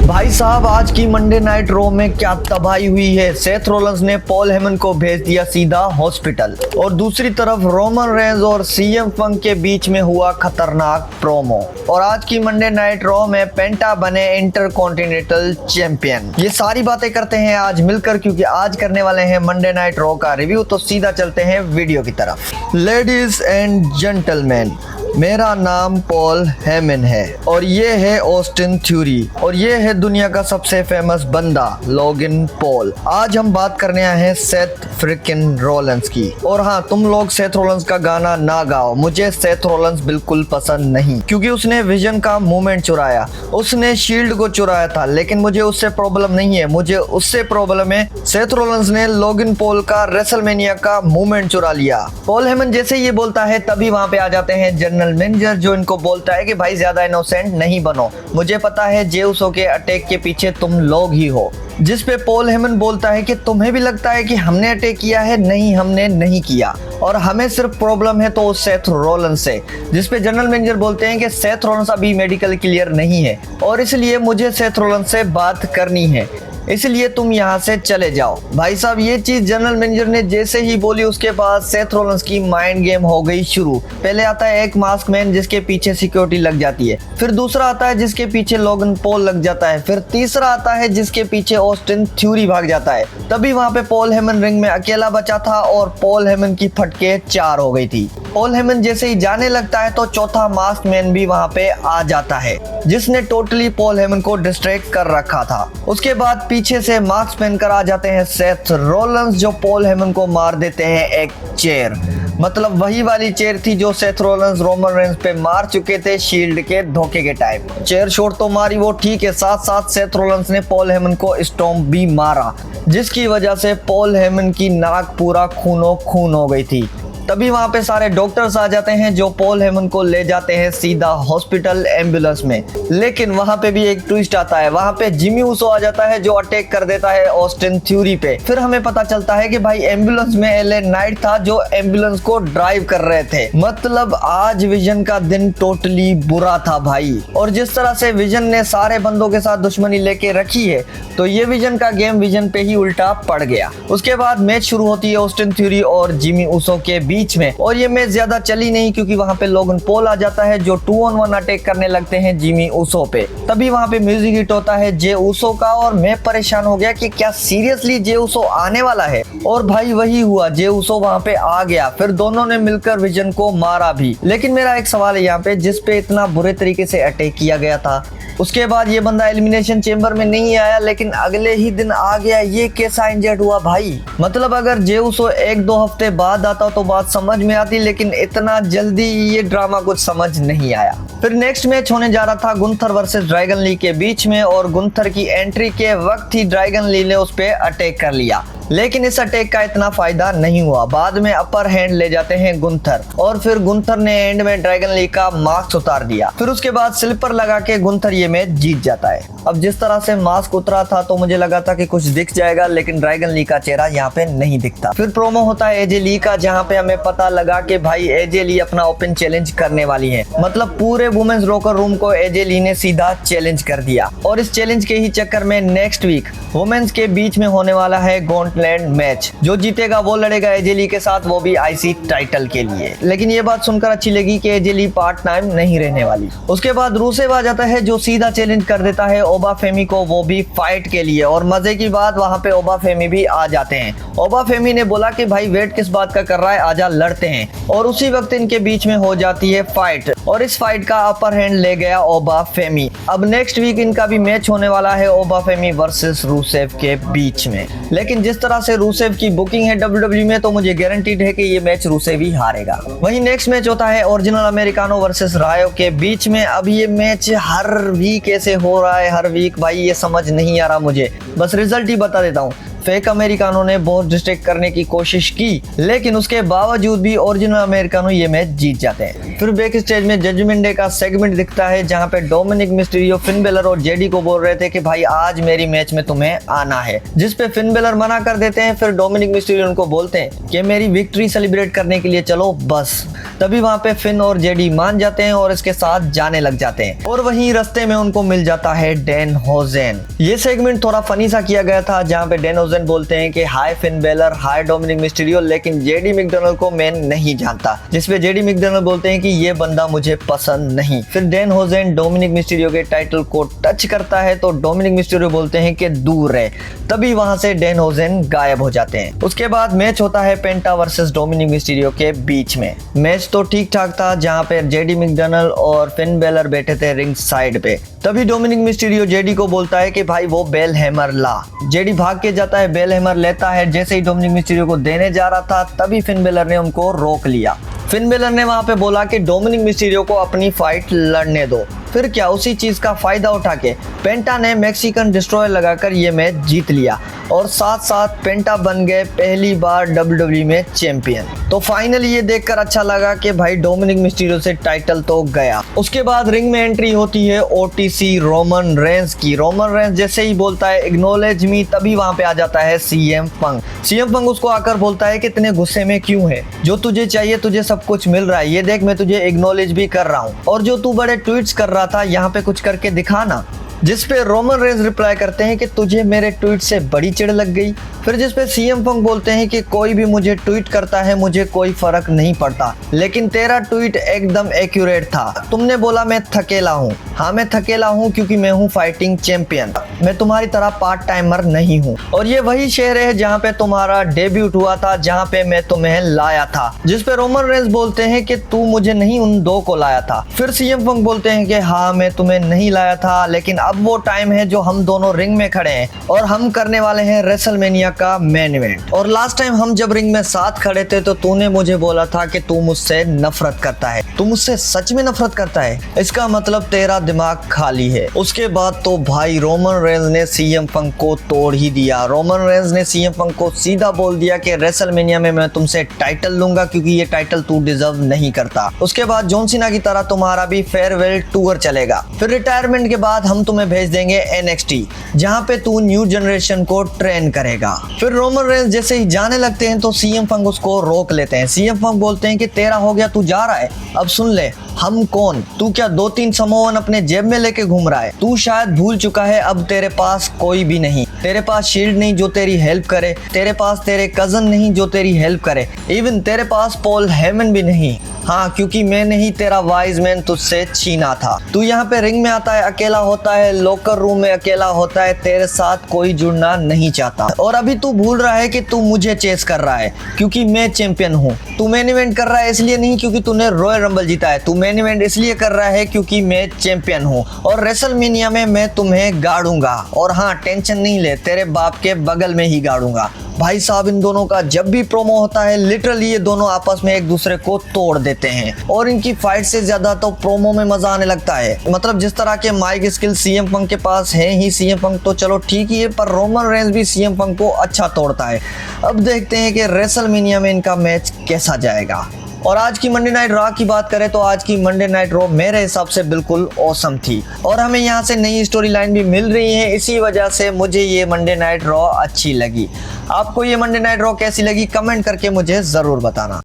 भाई साहब, आज की मंडे नाइट रॉ में क्या तबाही हुई है। सेथ रोलिंस ने पॉल हेमन को भेज दिया सीधा हॉस्पिटल, और दूसरी तरफ रोमन रेंज और सीएम पंक के बीच में हुआ खतरनाक प्रोमो। और आज की मंडे नाइट रॉ में पेंटा बने इंटरकॉन्टिनेंटल चैंपियन। ये सारी बातें करते हैं आज मिलकर, क्योंकि आज करने वाले हैं मंडे नाइट रॉ का रिव्यू। तो सीधा चलते हैं वीडियो की तरफ। लेडीज एंड जेंटलमैन, मेरा नाम पॉल हेमन है और ये है ऑस्टिन थ्यूरी, और ये है दुनिया का सबसे फेमस बंदा लोगन पॉल। आज हम बात करने आए हैं सेथ फ्रिकिन रोलिंस की। और हाँ, तुम लोग सेथ रोलिंस का गाना ना गाओ, मुझे सेथ रोलिंस बिल्कुल पसंद नहीं, क्योंकि उसने विजन का मूवमेंट चुराया, उसने शील्ड को चुराया था। लेकिन मुझे उससे प्रॉब्लम नहीं है, मुझे उससे प्रॉब्लम है सेथ रोलिंस ने लोगन पॉल का रेसलमेनिया का मूवमेंट चुरा लिया। पॉल हेमन जैसे ये बोलता है, तभी वहां पे आ जाते हैं जनरल मैनेजर, जो इनको बोलता है कि भाई ज्यादा इनोसेंट नहीं बनो, मुझे पता है जे उसो के अटैक के पीछे तुम लोग ही हो। जिस पे पॉल हेमन बोलता है कि तुम्हें भी लगता है कि हमने अटैक किया है? नहीं, हमने नहीं किया, और हमें सिर्फ प्रॉब्लम है तो सेथ रोलिंस से। जिस पे जनरल मैनेजर बोलते हैं कि सेथ रोलिंस अभी मेडिकल क्लियर नहीं है, और इसलिए मुझे सेथ रोलिंस से बात करनी है, इसलिए तुम यहाँ से चले जाओ। भाई साहब, ये चीज जनरल मैनेजर ने जैसे ही बोली, उसके बाद सेथ रोलिंस की माइंड गेम हो गई शुरू। पहले आता है एक मास्क मैन जिसके पीछे सिक्योरिटी लग जाती है, फिर दूसरा आता है जिसके पीछे लोगन पॉल लग जाता है, फिर तीसरा आता है जिसके पीछे ऑस्टिन थ्यूरी भाग जाता है। तभी वहां पे पॉल हेमन रिंग में अकेला बचा था, और पॉल हेमन की फटके 4 हो गई थी। पॉल हेमन जैसे ही जाने लगता है तो चौथा मास्क मैन भी वहां पे आ जाता है, जिसने टोटली पॉल हेमन को डिस्ट्रैक्ट कर रखा था। उसके बाद पीछे से मास्क पहनकर आ जाते हैं सेथ रोलिंस, जो पॉल हेमन को मार देते हैं एक चेयर। मतलब वही वाली चेयर थी जो सेथ रोलिंस रोमन रेंज पे मार चुके थे शील्ड के धोखे के टाइम। चेयर शॉट तो मारी वो ठीक है, साथ साथ सेथ रोलिंस ने पॉल हेमन को स्टॉम्प भी मारा, जिसकी वजह से पॉल हेमन की नाक पूरा खूनो खून हो गई थी। तभी वहां पे सारे डॉक्टर्स आ जाते हैं, जो पॉल हेमन को ले जाते हैं सीधा हॉस्पिटल एम्बुलेंस में। लेकिन वहां पे भी एक ट्विस्ट आता है, वहां पे जिमी ऊसो आ जाता है, जो अटैक कर देता है ऑस्टिन थ्यूरी पे। फिर हमें पता चलता है कि भाई एम्बुलेंस में एले नाइट था, जो एम्बुलेंस को ड्राइव कर रहे थे। मतलब आज विजन का दिन टोटली बुरा था भाई। और जिस तरह से विजन ने सारे बंदों के साथ दुश्मनी लेके रखी है, तो ये विजन का गेम विजन पे ही उल्टा पड़ गया। उसके बाद मैच शुरू होती है ऑस्टिन थ्यूरी और जिमी ऊसो के बीच में, और ये मैच ज्यादा चली नहीं, क्योंकि वहां पे लोगन पॉल आ जाता है, जो 2-on-1 अटैक करने लगते हैं जिमी ऊसो पे। तभी वहां पे म्यूजिक हिट होता है जे ऊसो का, और मैं परेशान हो गया कि क्या सीरियसली जे ऊसो आने वाला है? और भाई वही हुआ, जे ऊसो वहां पे आ गया। फिर दोनों ने मिलकर विजन को मारा भी। लेकिन मेरा एक सवाल है यहाँ पे, जिस पे इतना बुरे तरीके से अटैक किया गया था, उसके बाद ये बंदा एलिमिनेशन चेंबर में नहीं आया, लेकिन अगले ही दिन आ गया, ये कैसा इंजर्ड हुआ भाई? मतलब अगर जे ऊसो 1-2 हफ्ते बाद आता तो बात समझ में आती, लेकिन इतना जल्दी ये ड्रामा कुछ समझ नहीं आया। फिर नेक्स्ट मैच होने जा रहा था गुंथर वर्सेस ड्रैगन ली के बीच में, और गुंथर की एंट्री के वक्त ही ड्रैगन ली ने उस पे अटैक कर लिया। लेकिन इस अटैक का इतना फायदा नहीं हुआ। बाद में अपर हैंड ले जाते हैं गुंथर, और फिर गुंथर ने एंड में ड्रैगन ली का मास्क उतार दिया। फिर उसके बाद स्लिपर लगा के गुंथर ये मैच जीत जाता है। अब जिस तरह से मास्क उतरा था तो मुझे लगा था कि कुछ दिख जाएगा, लेकिन ड्रैगन ली का चेहरा यहाँ पे नहीं दिखता। फिर प्रोमो होता है एजे ली का, जहाँ पे हमें पता लगा कि भाई एजे ली अपना ओपन चैलेंज करने वाली है। मतलब पूरे वुमेन्स लॉकर रूम को एजे ली ने सीधा चैलेंज कर दिया, और इस चैलेंज के ही चक्कर में नेक्स्ट वीक वुमेन्स के बीच में होने वाला है गॉन्टलेट मैच। जो जीतेगा वो लड़ेगा एजे ली के साथ, वो भी आईसी टाइटल के लिए। लेकिन ये बात सुनकर अच्छी लगी कि एजे ली पार्ट टाइम नहीं रहने वाली। उसके बाद रूसेव आ जाता है, जो सीधा चैलेंज कर देता है ओबा फेमी को, वो भी फाइट के लिए। और मजे की बात, वहां पे ओबा फेमी भी आ जाते हैं। ओबा फेमी ने बोला कि भाई वेट किस बात का कर रहा है, आजा लड़ते हैं। और उसी वक्त इनके बीच में हो जाती है फाइट, और इस फाइट का अपर हैंड ले गया ओबा फेमी। अब नेक्स्ट वीक इनका भी मैच होने वाला है ओबा फेमी वर्सेस रूसेव के बीच में। लेकिन जिस तरह से रूसेव की बुकिंग है डब्ल्यूडब्ल्यूई में, तो मुझे गारंटीड है कि ये मैच रूसेव ही हारेगा। वहीं नेक्स्ट मैच होता है ओरिजिनल अमेरिकानो वर्सेस रायो के बीच में। अब ये मैच हर वीक ऐसे हो रहा है, हर वीक भाई, ये समझ नहीं आ रहा मुझे। बस रिजल्ट ही बता देता हूँ। फेक अमेरिकानों ने बहुत डिस्ट्रैक्ट करने की कोशिश की, लेकिन उसके बावजूद भी ओरिजिनल अमेरिकानों ये मैच जीत जाते हैं। फिर बैक स्टेज में जजमेंट डे का सेगमेंट दिखता है, जहाँ पे डोमिनिक मिस्टीरियो फिन बेलर और जेडी को बोल रहे थे कि भाई आज मेरी मैच में तुम्हें आना है, जिस पे फिन बेलर मना कर देते हैं। फिर डोमिनिक मिस्टीरियो उनको बोलते हैं कि मेरी विक्ट्री सेलिब्रेट करने के लिए चलो बस। तभी वहाँ पे फिन और जेडी मान जाते हैं और इसके साथ जाने लग जाते हैं, और वहीं रास्ते में उनको मिल जाता है डैन होजेन। ये सेगमेंट थोड़ा फनी सा किया गया था, जहाँ पे डैन होजेन बोलते हैं कि हाय फिन बेलर, हाय डोमिनिक मिस्टीरियो, लेकिन जेडी मैकडोनाल्ड को मैं नहीं जानता, जिसपे जेडी मैकडोनाल्ड बोलते हैं कि ये बंदा मुझे पसंद नहीं। फिर डैन होजेन डोमिनिक मिस्टीरियो के टाइटल को टच करता है तो डोमिनिक मिस्टीरियो बोलते हैं कि दूर रहे। तभी वहां से डैन होजेन गायब हो जाते हैं। उसके बाद मैच होता है पेंटा वर्सेस डोमिनिक मिस्टीरियो के बीच में। मैच तो ठीक ठाक था, जहां पे जेडी मैकडोनाल्ड और फिन बेलर बैठे थे रिंग साइड पे। तभी डोमिनिक मिस्टीरियो जेडी को बोलता है कि भाई वो बेल हैमर ला। जेडी भाग के जाता है, बेल हैमर लेता है। जैसे ही डोमिनिक मिस्टीरियो को देने जा रहा था, तभी फिन बेलर ने उनको रोक लिया। फिन बेलर ने वहां पे बोला कि डोमिनिक मिस्टीरियो को अपनी फाइट लड़ने दो। फिर क्या, उसी चीज का फायदा उठा के पेंटा ने मैक्सिकन डिस्ट्रॉयर लगाकर ये मैच जीत लिया, और साथ साथ पेंटा बन गए पहली बार WWE में चैंपियन। तो फाइनली ये देखकर अच्छा लगा कि भाई डोमिनिक मिस्टीरियो से टाइटल तो गया। उसके बाद रिंग में एंट्री होती है ओटीसी रोमन रेंस की। रोमन रेंस जैसे ही बोलता है एक्नॉलेज मी, तभी वहां पे आ जाता है सीएम पंक। सीएम पंक उसको आकर बोलता है कि इतने गुस्से में क्यों है, जो तुझे चाहिए तुझे सब कुछ मिल रहा है, ये देख मैं तुझे एक्नॉलेज भी कर रहा हूँ, और जो तू बड़े ट्वीट्स कर रहा था यहाँ पे कुछ करके दिखाना। जिस पे रोमन रेंस रिप्लाई करते हैं कि तुझे मेरे ट्वीट से बड़ी चिढ़ लग गई। फिर जिस पे सीएम पंक बोलते हैं कि कोई भी मुझे ट्वीट करता है मुझे कोई फर्क नहीं पड़ता, लेकिन तेरा ट्वीट एकदम एक्यूरेट था। तुमने बोला मैं थकेला हूँ। हाँ मैं थकेला हूँ क्योंकि मैं हूँ फाइटिंग चैंपियन, मैं तुम्हारी तरह पार्ट टाइमर नहीं हूँ। और ये वही शहर है जहाँ पे तुम्हारा डेब्यूट हुआ था, जहाँ पे मैं तुम्हें लाया था। जिस पे रोमन रेंस बोलते हैं कि तू मुझे नहीं उन दो को लाया था। फिर सीएम पंक बोलते हैं कि हाँ मैं तुम्हें नहीं लाया था, लेकिन अब वो टाइम है जो हम दोनों रिंग में खड़े हैं और हम करने वाले हैं रेसलमेनिया का मेन इवेंट। और लास्ट टाइम हम जब रिंग में साथ खड़े थे तो तूने मुझे बोला था कि तू मुझसे नफरत करता है। तू मुझसे सच में नफरत करता है? इसका मतलब तेरा दिमाग खाली है। उसके बाद तो भाई रोमन रेंस ने सीएम पंक को तोड़ ही दिया। रोमन रेंस ने सीएम पंक को सीधा बोल दिया कि रेसलमेनिया में मैं तुमसे टाइटल लूंगा क्योंकि ये टाइटल तू डिजर्व नहीं करता। उसके बाद जॉन सीना की तरह तुम्हारा भी फेयरवेल टूर चलेगा। फिर रिटायरमेंट के बाद हम तुम्हें भेज देंगे NXT, जहां पे तू न्यू जनरेशन को ट्रेन करेगा। फिर रोमन रेंस जैसे ही जाने लगते हैं तो सीएम पंक उसको रोक लेते हैं। सीएम पंक बोलते हैं कि तेरा हो गया, तू जा रहा है, अब सुन ले हम कौन। तू क्या 2-3 समोवन अपने जेब में लेके घूम रहा है? तू शायद भूल चुका है अब तेरे पास कोई भी नहीं। तेरे पास शील्ड नहीं जो तेरी हेल्प करे, तेरे पास तेरे कजन नहीं जो तेरी हेल्प करे, इवन तेरे पास पॉल हेमन भी नहीं। हाँ क्योंकि मैंने ही तेरा वाइज मैन तुझसे छीना था। तू यहाँ पे रिंग में आता है अकेला होता है, लॉकर रूम में अकेला होता है, तेरे साथ कोई जुड़ना नहीं चाहता। और अभी तू भूल रहा है कि तू मुझे चेस कर रहा है क्योंकि मैं चैंपियन हूँ। तू मेन इवेंट कर रहा है इसलिए नहीं क्योंकि तूने रॉयल रंबल जीता है, तू मेन इवेंट इसलिए कर रहा है क्योंकि मैं चैंपियन हूँ और रेसलमेनिया में मैं तुम्हें गाड़ूंगा। और हाँ टेंशन नहीं ले, तेरे बाप के बगल में ही गाड़ूंगा। भाई साहब इन दोनों का जब भी प्रोमो होता है लिटरली ये दोनों आपस में एक दूसरे को तोड़ देते हैं, और इनकी फाइट से ज्यादा तो प्रोमो में मजा आने लगता है। मतलब जिस तरह के माइक स्किल सीएम पंक के पास है ही, सीएम पंक तो चलो ठीक ही है, पर रोमन रेंस भी सीएम पंक को अच्छा तोड़ता है। अब देखते हैं कि रेसलमेनिया में इनका मैच कैसा जाएगा। और आज की मंडे नाइट रॉ की बात करें तो आज की मंडे नाइट रॉ मेरे हिसाब से बिल्कुल ऑसम थी, और हमें यहाँ से नई स्टोरी लाइन भी मिल रही है। इसी वजह से मुझे ये मंडे नाइट रॉ अच्छी लगी। आपको ये मंडे नाइट रॉ कैसी लगी कमेंट करके मुझे जरूर बताना।